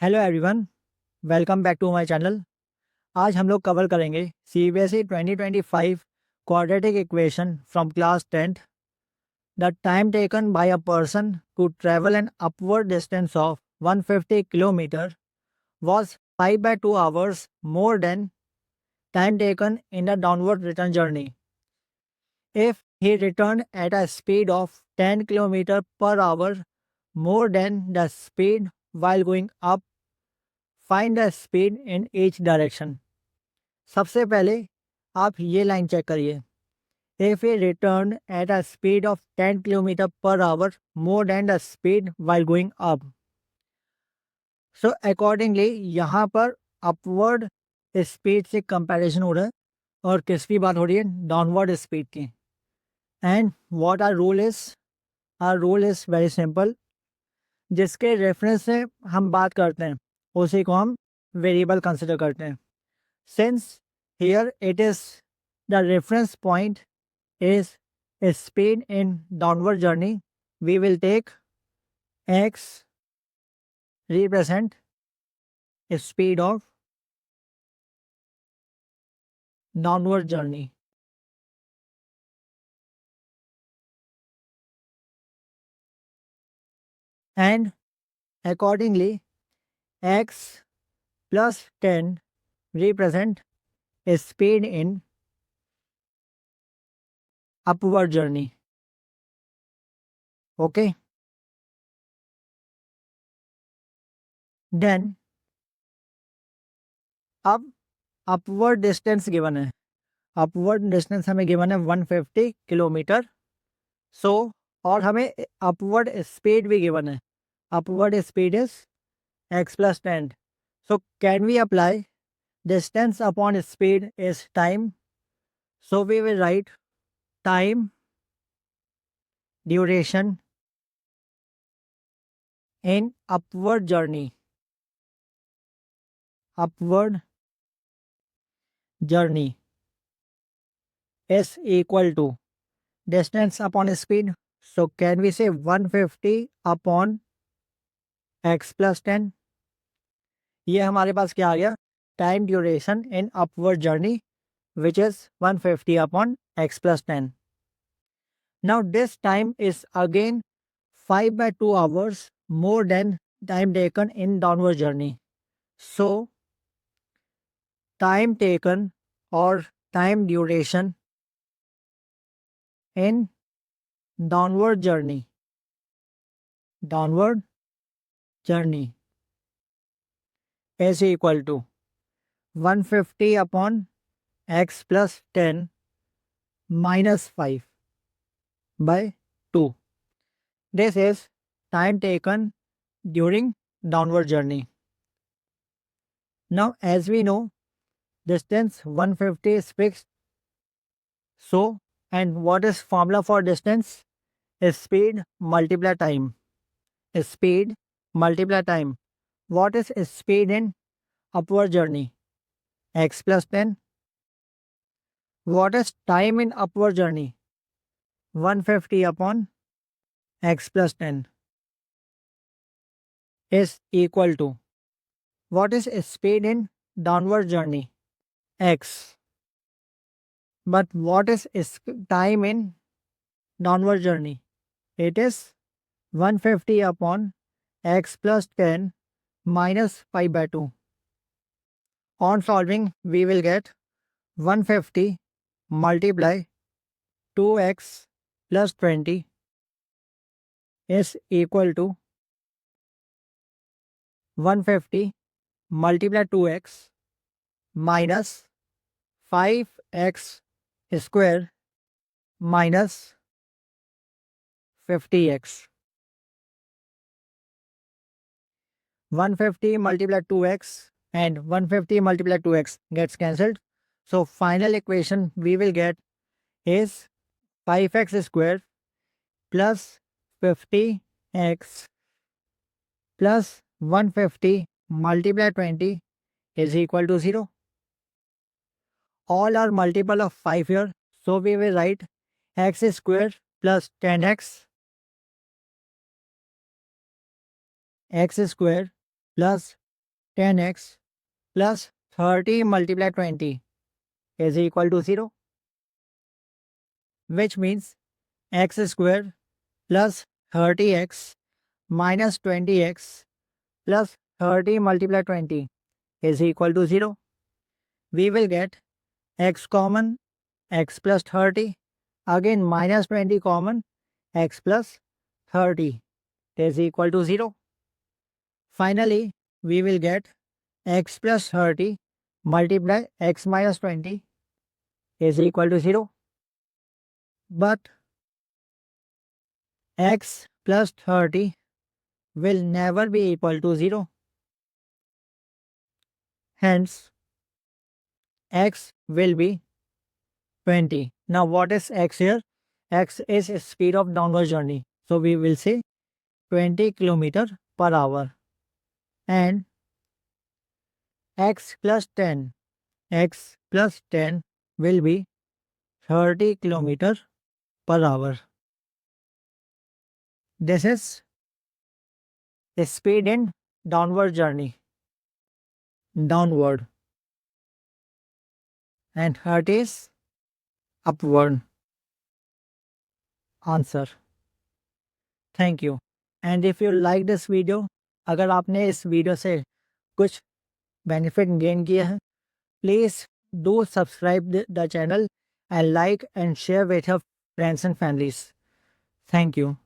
Hello everyone, welcome back to my channel. आज हम लोग कवर करेंगे CBSE 2025 quadratic equation from class 10th। The time taken by a person to travel an upward distance of 150 kilometre was 5 by 2 hours more than time taken in the downward return journey. If he returned at a speed of 10 kilometers per hour more than the speed while going up, find the speed in each direction. सबसे पहले आप ये line check करिए। If A return at a speed of 10 kilometre per hour more than the speed while going up, so accordingly यहाँ पर upward speed से comparison हो रहा है और किसकी बात हो रही है? डाउनवर्ड स्पीड की। And what are rule is very simple. जिसके रेफरेंस से हम बात करते हैं उसी को हम वेरिएबल कंसिडर करते हैं। Since here it is the reference point is speed in downward journey, we will take x represent speed of downward journey, and accordingly x plus 10 represent speed in upward journey. Okay, then अब upward distance given है। Upward distance हमें given है 150 kilometre. सो और हमें upward speed भी given है। Upward speed is x plus 10. So can we apply distance upon speed is time? So we will write time duration in upward journey. Upward journey is equal to distance upon speed. So can we say 150 upon x plus 10? ये हमारे पास क्या आ गया? Time duration in upward journey, which is 150 upon x plus 10. Now this time is again 5 by 2 hours more than time taken in downward journey. So time taken or time duration in downward journey is equal to 150 upon x plus 10 minus 5 by 2. This is time taken during downward journey. Now as we know, distance 150 is fixed. So, and what is formula for distance? Is speed multiply time. Speed multiply time. What is speed in upward journey? X plus 10. What is time in upward journey? 150 upon x plus 10 is equal to, what is speed in downward journey? X. But what is time in downward journey? It is 150 upon x plus 10 minus 5 by 2. On solving, we will get 150 multiply 2x plus 20 is equal to 150 multiply 2x minus 5x square minus 50x. 150 multiply 2x and 150 multiply 2x gets cancelled. So final equation we will get is 5x square plus 50x plus 150 multiply 20 is equal to 0. All are multiple of 5 here. So we will write x square plus 10x x square plus 10x plus 30 multiplied 20 is equal to 0, which means x squared plus 30x minus 20x plus 30 multiplied 20 is equal to 0. We will get x common, x plus 30, again minus 20 common, x plus 30 is equal to 0. Finally, we will get x plus 30 multiply x minus 20 is equal to 0. But x plus 30 will never be equal to 0. Hence, x will be 20. Now, what is x here? X is speed of downward journey. So, we will say 20 km per hour. And x plus 10 will be 30 km per hour. This is the speed in downward journey. Downward. And 30 is upward. Answer. Thank you. And if you like this video, अगर आपने इस video से कुछ benefit gain किया है, please do subscribe the channel and like and share with your friends and families. Thank you.